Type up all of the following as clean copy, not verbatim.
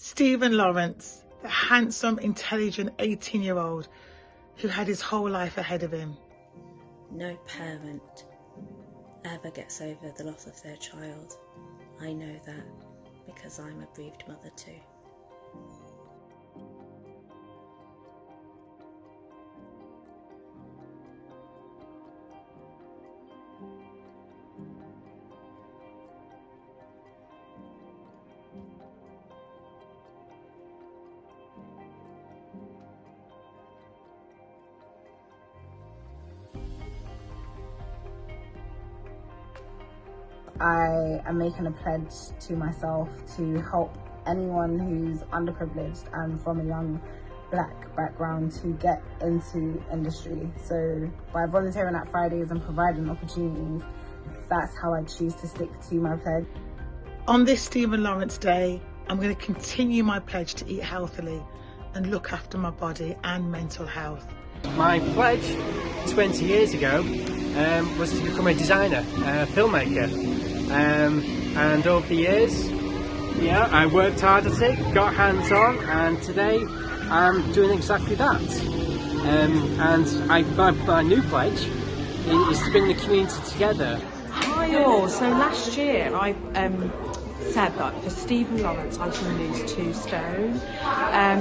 Stephen Lawrence, the handsome, intelligent 18-year-old who had his whole life ahead of him. No parent ever gets over the loss of their child. I know that because I'm a bereaved mother too. I am making a pledge to myself to help anyone who's underprivileged and from a young black background to get into industry. So by volunteering at Fridays and providing opportunities, that's how I choose to stick to my pledge. On this Stephen Lawrence Day, I'm going to continue my pledge to eat healthily and look after my body and mental health. My pledge 20 years ago was to become a designer, a filmmaker. And over the years, I worked hard at it, got hands on, and today I'm doing exactly that. My new pledge is to bring the community together. Hi all, so last year I said that for Stephen Lawrence I was going to lose 2 stone.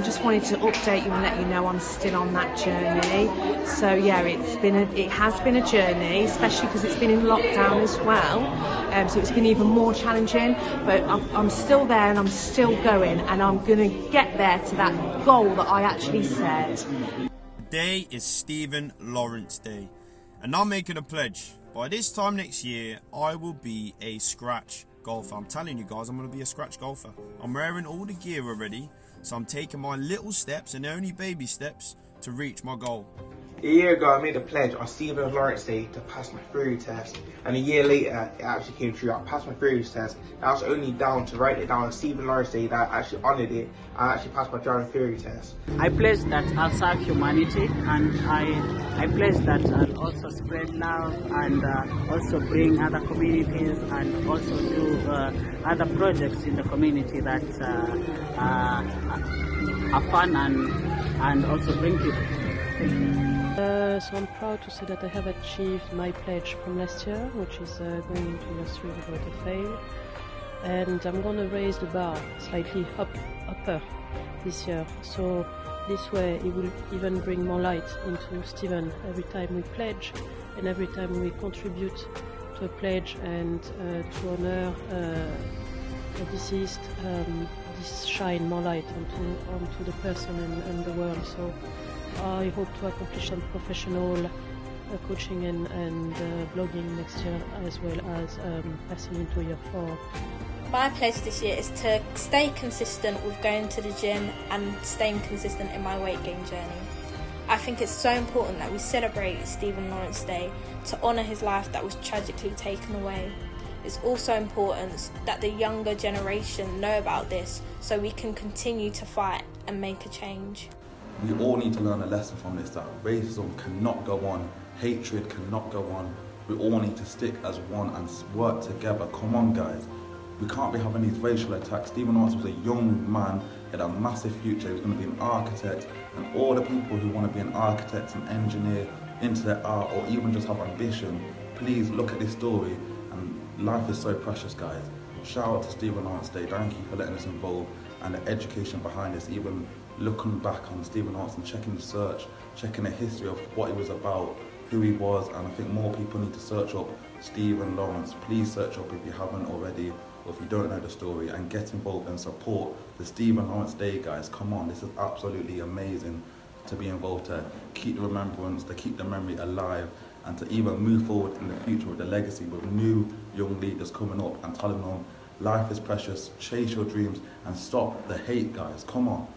Just wanted to update you and let you know I'm still on that journey. So yeah, it has been a journey, especially because it's been in lockdown as well. So it's been even more challenging, but I'm still there and I'm still going, and I'm going to get there to that goal that I actually set. Today is Stephen Lawrence Day, and I'm making a pledge. By this time next year, I will be a scratch golfer. I'm telling you guys, I'm going to be a scratch golfer. I'm wearing all the gear already, so I'm taking my little steps, and only baby steps, to reach my goal. A year ago, I made a pledge on Stephen Lawrence Day to pass my theory test, and a year later, it actually came true. I passed my theory test. I was only down to write it down on Stephen Lawrence Day that I actually honoured it. I actually passed my driving theory test. I pledge that I'll serve humanity, and I pledge that I'll also spread love and also bring other communities and also do other projects in the community that are fun and also bring people. So I'm proud to say that I have achieved my pledge from last year, which is going into year 3 without a fail. And I'm going to raise the bar slightly upper this year. So this way it will even bring more light into Stephen every time we pledge and every time we contribute to a pledge and to honour the deceased. This shine more light onto the person and the world. So I hope to accomplish some professional coaching and blogging next year, as well as passing into year 4. My pledge this year is to stay consistent with going to the gym and staying consistent in my weight gain journey. I think it's so important that we celebrate Stephen Lawrence Day to honour his life that was tragically taken away. It's also important that the younger generation know about this so we can continue to fight and make a change. We all need to learn a lesson from this, that racism cannot go on, hatred cannot go on. We all need to stick as one and work together. Come on guys, we can't be having these racial attacks. Stephen Lawrence was a young man, he had a massive future, he was going to be an architect, and all the people who want to be an architect, an engineer, into their art, or even just have ambition, please look at this story, and life is so precious guys. Shout out to Stephen Lawrence Day, thank you for letting us involved, and the education behind this, even looking back on Stephen Lawrence and checking the search, checking the history of what he was about, who he was, and I think more people need to search up Stephen Lawrence. Please search up if you haven't already, or if you don't know the story, and get involved and support the Stephen Lawrence Day guys. Come on, this is absolutely amazing to be involved, to keep the remembrance, to keep the memory alive, and to even move forward in the future with the legacy, with new young leaders coming up and telling them life is precious, chase your dreams, and stop the hate guys. Come on.